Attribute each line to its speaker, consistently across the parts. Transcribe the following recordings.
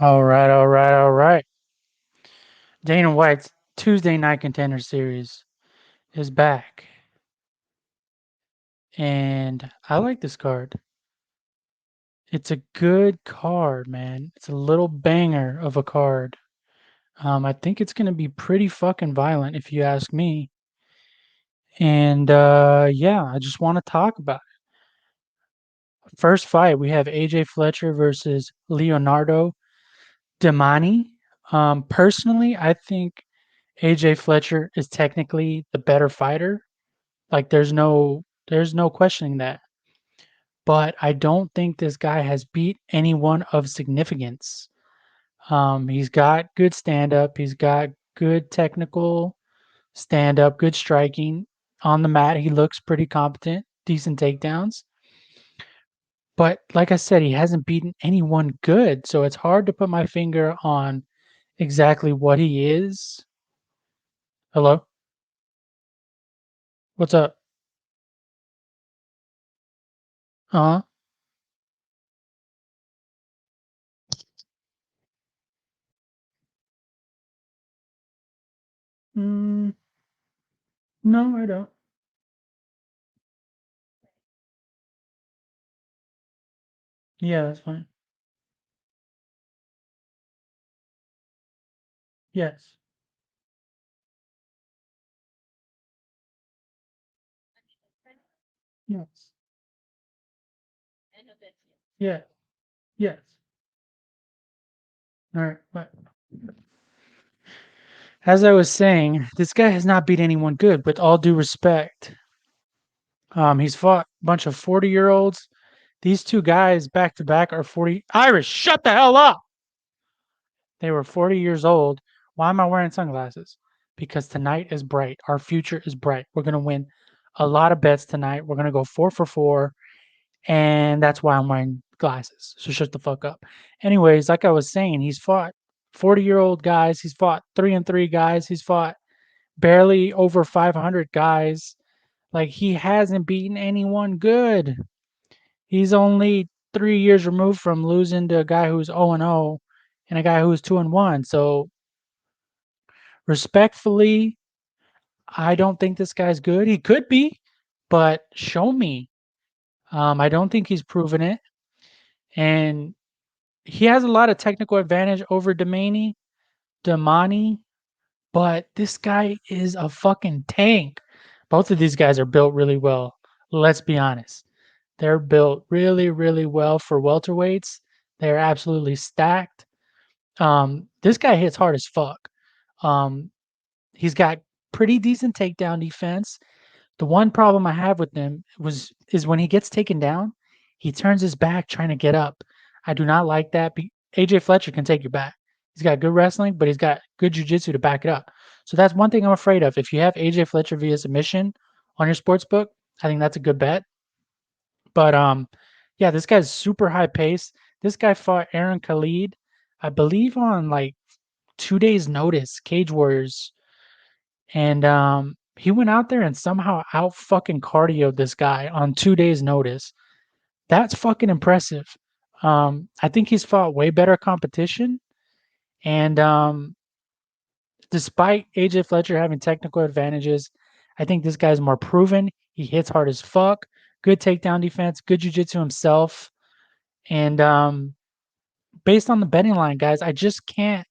Speaker 1: All right, all right, all right. Dana White's Tuesday Night Contender Series is back, and I like this card. It's a good card, man. It's a little banger of a card. I think it's gonna be pretty fucking violent if you ask me. And yeah, I just want to talk about it. First fight, we have AJ Fletcher versus Leonardo Damani. Personally, I think AJ Fletcher is technically the better fighter. Like there's no questioning that. But I don't think this guy has beat anyone of significance. He's got good stand up, he's got good technical stand up, good striking. On the mat, he looks pretty competent, decent takedowns. But like I said, he hasn't beaten anyone good, so it's hard to put my finger on exactly what he is. Hello? What's up? Uh-huh. Mm, no, I don't. Yeah, that's fine. Yes. Yes. Yeah. Yes. All right. But as I was saying, this guy has not beat anyone good, with all due respect. He's fought a bunch of 40-year-olds. These two guys back to back are 40. Irish, shut the hell up! They were 40 years old. Why am I wearing sunglasses? Because tonight is bright. Our future is bright. We're going to win a lot of bets tonight. We're going to go 4 for 4. And that's why I'm wearing glasses. So shut the fuck up. Anyways, like I was saying, he's fought 40-year-old guys. He's fought 3-3 guys. He's fought barely over 500 guys. Like he hasn't beaten anyone good. He's only 3 years removed from losing to a guy who's 0-0 and a guy who's 2-1. So respectfully, I don't think this guy's good. He could be, but show me. I don't think he's proven it, and he has a lot of technical advantage over Damani, but this guy is a fucking tank. Both of these guys are built really well. Let's be honest. They're built really, really well for welterweights. They're absolutely stacked. This guy hits hard as fuck. Um, he's got pretty decent takedown defense. The one problem I have with him is when he gets taken down, he turns his back trying to get up. I do not like that. AJ Fletcher can take your back. He's got good wrestling, but he's got good jujitsu to back it up. So that's one thing I'm afraid of. If you have AJ Fletcher via submission on your sports book, I think that's a good bet. But yeah, this guy's super high pace. This guy fought Aaron Khalid, I believe, on like 2 days' notice, Cage Warriors, and he went out there and somehow out fucking cardioed this guy on 2 days' notice. That's fucking impressive. I think he's fought way better competition, and despite AJ Fletcher having technical advantages, I think this guy's more proven. He hits hard as fuck. Good takedown defense. Good jujitsu himself. And based on the betting line, guys, I just can't.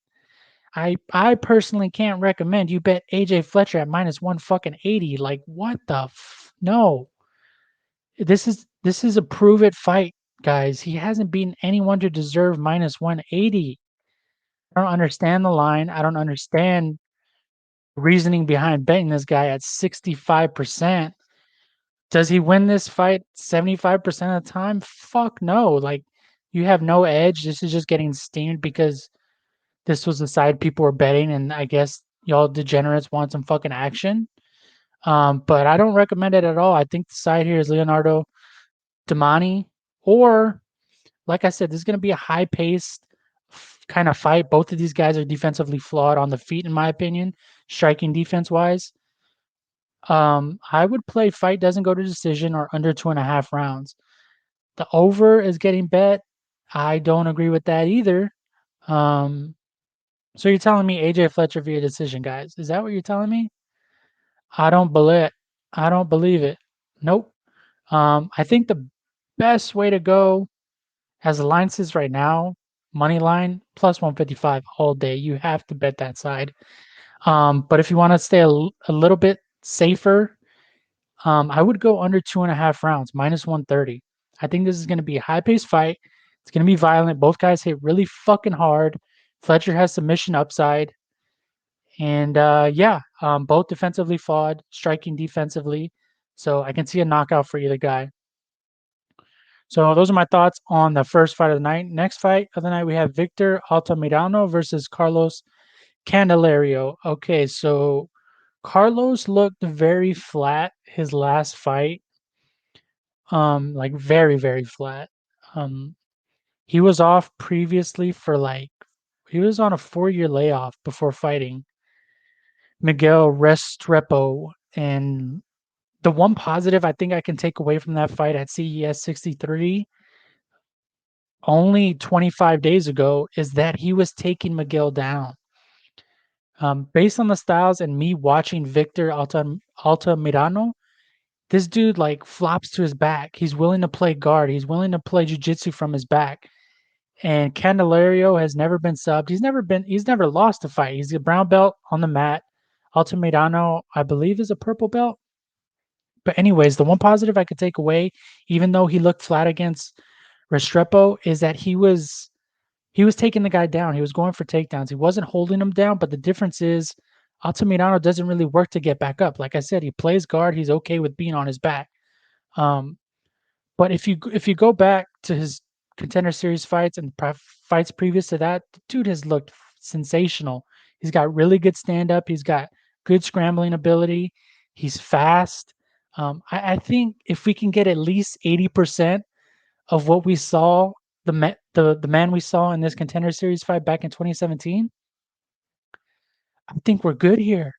Speaker 1: I personally can't recommend you bet AJ Fletcher at minus one fucking 80. Like what the no. This is a prove it fight, guys. He hasn't beaten anyone to deserve minus 180. I don't understand the line. I don't understand the reasoning behind betting this guy at 65%. Does he win this fight 75% of the time? Fuck no. Like you have no edge. This is just getting steamed because this was the side people were betting, and I guess y'all degenerates want some fucking action. But I don't recommend it at all. I think the side here is Leonardo Damani, or like I said, this is going to be a high paced kind of fight. Both of these guys are defensively flawed on the feet, in my opinion, striking defense wise. I would play fight doesn't go to decision or under 2.5 rounds. The over is getting bet. I don't agree with that either. Um, so you're telling me AJ Fletcher via decision, guys? Is that what you're telling me? I don't believe it. I don't believe it. Nope. I think the best way to go as the line sits right now, money line plus 155 all day. You have to bet that side. But if you want to stay a little bit safer, I would go under 2.5 rounds, minus 130. I think this is going to be a high paced fight. It's going to be violent. Both guys hit really fucking hard. Fletcher has submission upside. And yeah, both defensively flawed, striking defensively. So I can see a knockout for either guy. So those are my thoughts on the first fight of the night. Next fight of the night, we have Victor Altamirano versus Carlos Candelario. Okay, so Carlos looked very flat his last fight. Like very, very flat. Um, he was off previously for like he was on a 4-year layoff before fighting Miguel Restrepo. And the one positive I think I can take away from that fight at CES 63 only 25 days ago is that he was taking Miguel down. Based on the styles and me watching Victor Altamirano, this dude like flops to his back. He's willing to play guard. He's willing to play jujitsu from his back. And Candelario has never been subbed. He's never lost a fight. He's a brown belt on the mat. Altamirano, I believe, is a purple belt. But anyways, the one positive I could take away, even though he looked flat against Restrepo, is that he was taking the guy down. He was going for takedowns. He wasn't holding him down, but the difference is Altamirano doesn't really work to get back up. Like I said, he plays guard. He's okay with being on his back. Um, but if you go back to his contender series fights and fights previous to that, the dude has looked sensational. He's got really good stand up. He's got good scrambling ability. He's fast. I think if we can get at least 80% of what we saw, the man we saw in this contender series fight back in 2017, I think we're good here,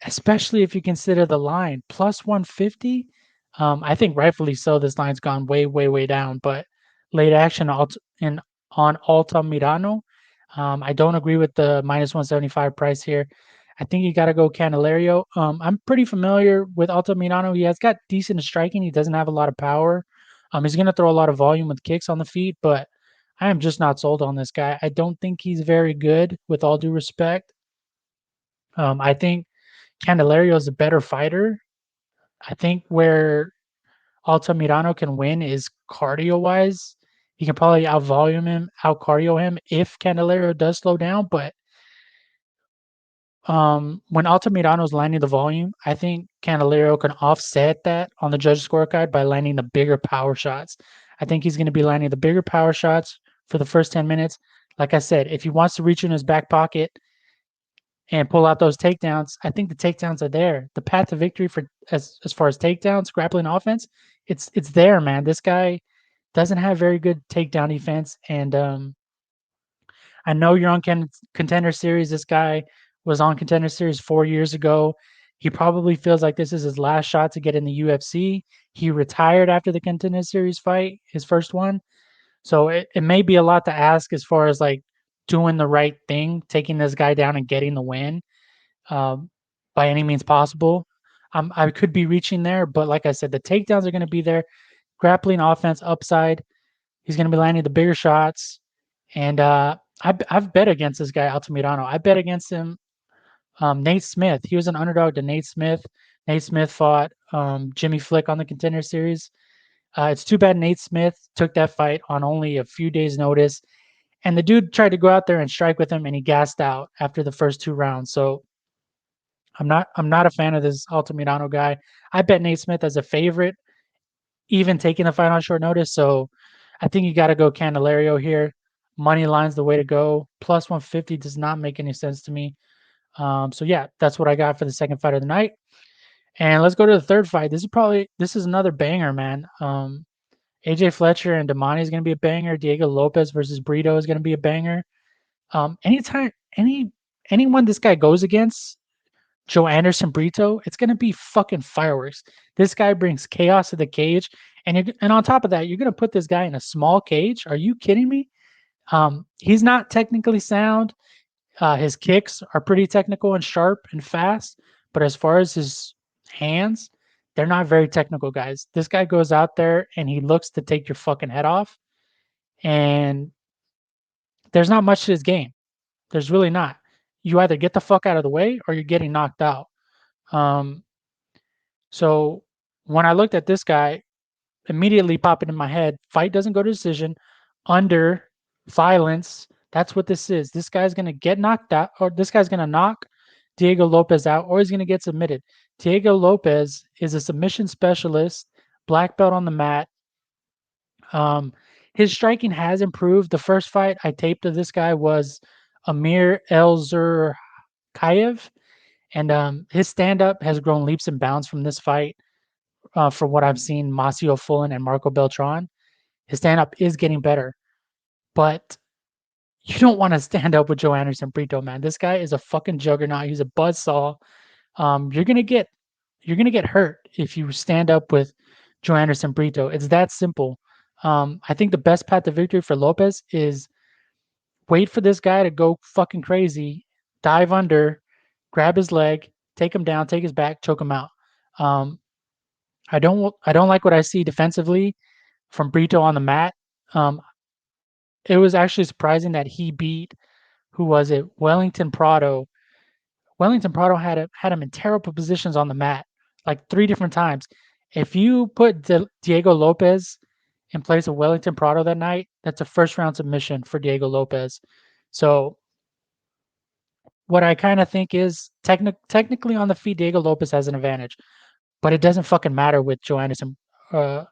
Speaker 1: especially if you consider the line plus 150. I think rightfully so. This line's gone way, way, way down, but late action on Altamirano. I don't agree with the minus 175 price here. I think you got to go Candelario. I'm pretty familiar with Altamirano. He has got decent striking. He doesn't have a lot of power. He's going to throw a lot of volume with kicks on the feet, but I am just not sold on this guy. I don't think he's very good, with all due respect. I think Candelario is a better fighter. I think where Altamirano can win is cardio wise. He can probably out volume him, out cardio him if Candelario does slow down. But when Altamirano's landing the volume, I think Candelario can offset that on the judge scorecard by landing the bigger power shots. I think he's going to be landing the bigger power shots for the first 10 minutes. Like I said, if he wants to reach in his back pocket and pull out those takedowns, I think the takedowns are there. The path to victory for as far as takedowns, grappling offense, it's there, man. This guy doesn't have very good takedown defense, and I know you're on contender series. This guy was on contender series 4 years ago. He probably feels like this is his last shot to get in the UFC. He retired after the contender series fight, his first one. So it may be a lot to ask as far as like doing the right thing, taking this guy down and getting the win um, by any means possible. I could be reaching there, but like I said, the takedowns are going to be there. Grappling offense upside. He's going to be landing the bigger shots. And I've bet against this guy, Altamirano. I bet against him. Nate Smith. He was an underdog to Nate Smith. Nate Smith fought Jimmy Flick on the contender series. It's too bad Nate Smith took that fight on only a few days' notice. And the dude tried to go out there and strike with him, and he gassed out after the first 2 rounds. So I'm not a fan of this Altamirano guy. I bet Nate Smith as a favorite, even taking the fight on short notice. So I think you got to go Candelario here. Money line's the way to go. Plus 150 does not make any sense to me. So yeah, that's what I got for the second fight of the night. And let's go to the third fight. This is another banger, man. AJ Fletcher and Damani is going to be a banger. Diego Lopez versus Brito is going to be a banger. Anytime anyone this guy goes against, Joe Anderson Brito, it's gonna be fucking fireworks. This guy brings chaos to the cage, and on top of that, you're gonna put this guy in a small cage. Are you kidding me? He's not technically sound. His kicks are pretty technical and sharp and fast, but as far as his hands, they're not very technical, guys. This guy goes out there and he looks to take your fucking head off, and there's not much to his game. There's really not. You either get the fuck out of the way or you're getting knocked out. Um, so when I looked at this guy, immediately popping in my head, fight doesn't go to decision, under violence. That's what this is. This guy's gonna get knocked out, or this guy's gonna knock Diego Lopez out, or he's gonna get submitted. Diego Lopez is a submission specialist, black belt on the mat. Um, his striking has improved. The first fight I taped of this guy was Amir Elzurkayev, and his stand up has grown leaps and bounds from this fight. From what I've seen, Masio Fullen and Marco Beltran, his stand up is getting better, but you don't want to stand up with Joe Anderson Brito, man. This guy is a fucking juggernaut. He's a buzzsaw. You're gonna get hurt if you stand up with Joe Anderson Brito. It's that simple. I think the best path to victory for Lopez is wait for this guy to go fucking crazy, dive under, grab his leg, take him down, take his back, choke him out. Um, I don't like what I see defensively from Brito on the mat. Um, it was actually surprising that he beat, who was it? Wellington Prado. Wellington Prado had him in terrible positions on the mat, like 3 different times. If you put Diego Lopez in place of Wellington Prado that night, that's a first round submission for Diego Lopez. So what I kind of think is technically on the feet, Diego Lopez has an advantage, but it doesn't fucking matter with Joe Anderson uh,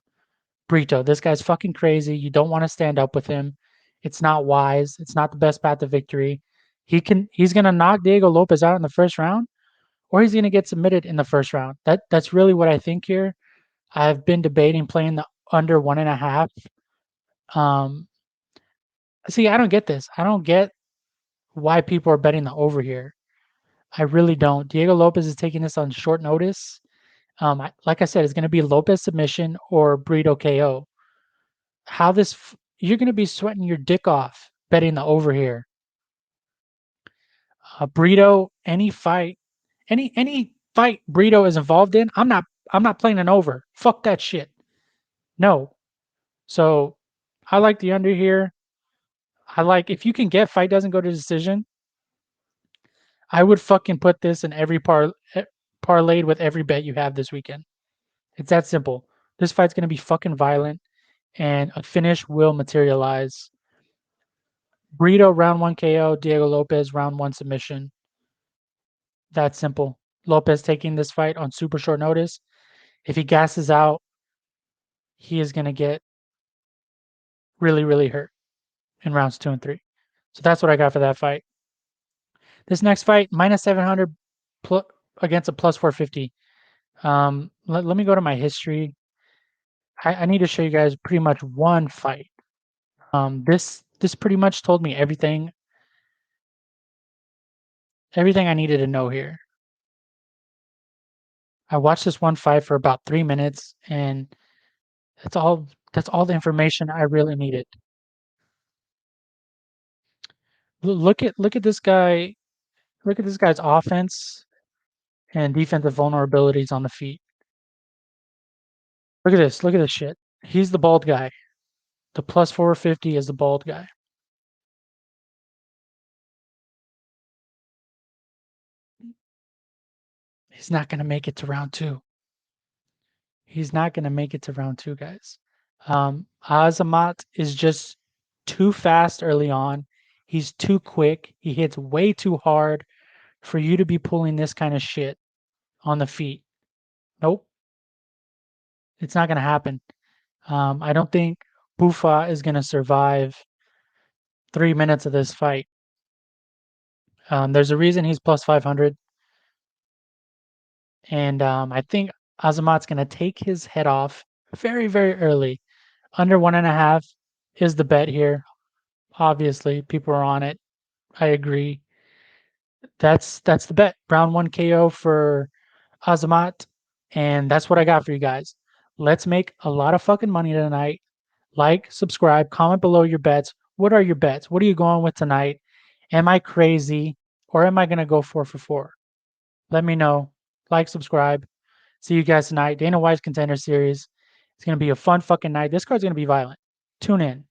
Speaker 1: Brito. This guy's fucking crazy. You don't want to stand up with him. It's not wise. It's not the best path to victory. He's gonna knock Diego Lopez out in the first round, or he's gonna get submitted in the first round. That's really what I think here. I've been debating playing the under 1.5. Um, see, I don't get this. I don't get why people are betting the over here. I really don't. Diego Lopez is taking this on short notice. Like I said, it's going to be Lopez submission or Brito KO. You're going to be sweating your dick off betting the over here. Brito, any fight Brito is involved in, I'm not playing an over. Fuck that shit. No. So I like the under here. I like if you can get fight doesn't go to decision, I would fucking put this in every parlayed with every bet you have this weekend. It's that simple. This fight's gonna be fucking violent, and a finish will materialize. Brito round one KO, Diego Lopez round one submission. That simple. Lopez taking this fight on super short notice. If he gasses out, he is gonna get really, really hurt in rounds 2 and 3. So that's what I got for that fight. This next fight, minus 700 against a plus 450. Let me go to my history. I need to show you guys pretty much one fight. This pretty much told me everything I needed to know here. I watched this one fight for about 3 minutes, and that's all the information I really needed. Look at this guy. Look at this guy's offense and defensive vulnerabilities on the feet. Look at this. Look at this shit. He's the bald guy. The plus 450 is the bald guy. He's not going to make it to round two. He's not going to make it to round two, guys. Azamat is just too fast early on. He's too quick. He hits way too hard for you to be pulling this kind of shit on the feet. Nope. It's not going to happen. I don't think Bufa is going to survive 3 minutes of this fight. There's a reason he's plus 500. And I think Azamat's going to take his head off very, very early. Under 1.5 is the bet here. Obviously, people are on it. I agree. That's the bet. Round one KO for Azamat. And that's what I got for you guys. Let's make a lot of fucking money tonight. Like, subscribe, comment below your bets. What are your bets? What are you going with tonight? Am I crazy or am I gonna go 4 for 4? Let me know. Like, subscribe. See you guys tonight. Dana White's Contender Series. It's gonna be a fun fucking night. This card's gonna be violent. Tune in.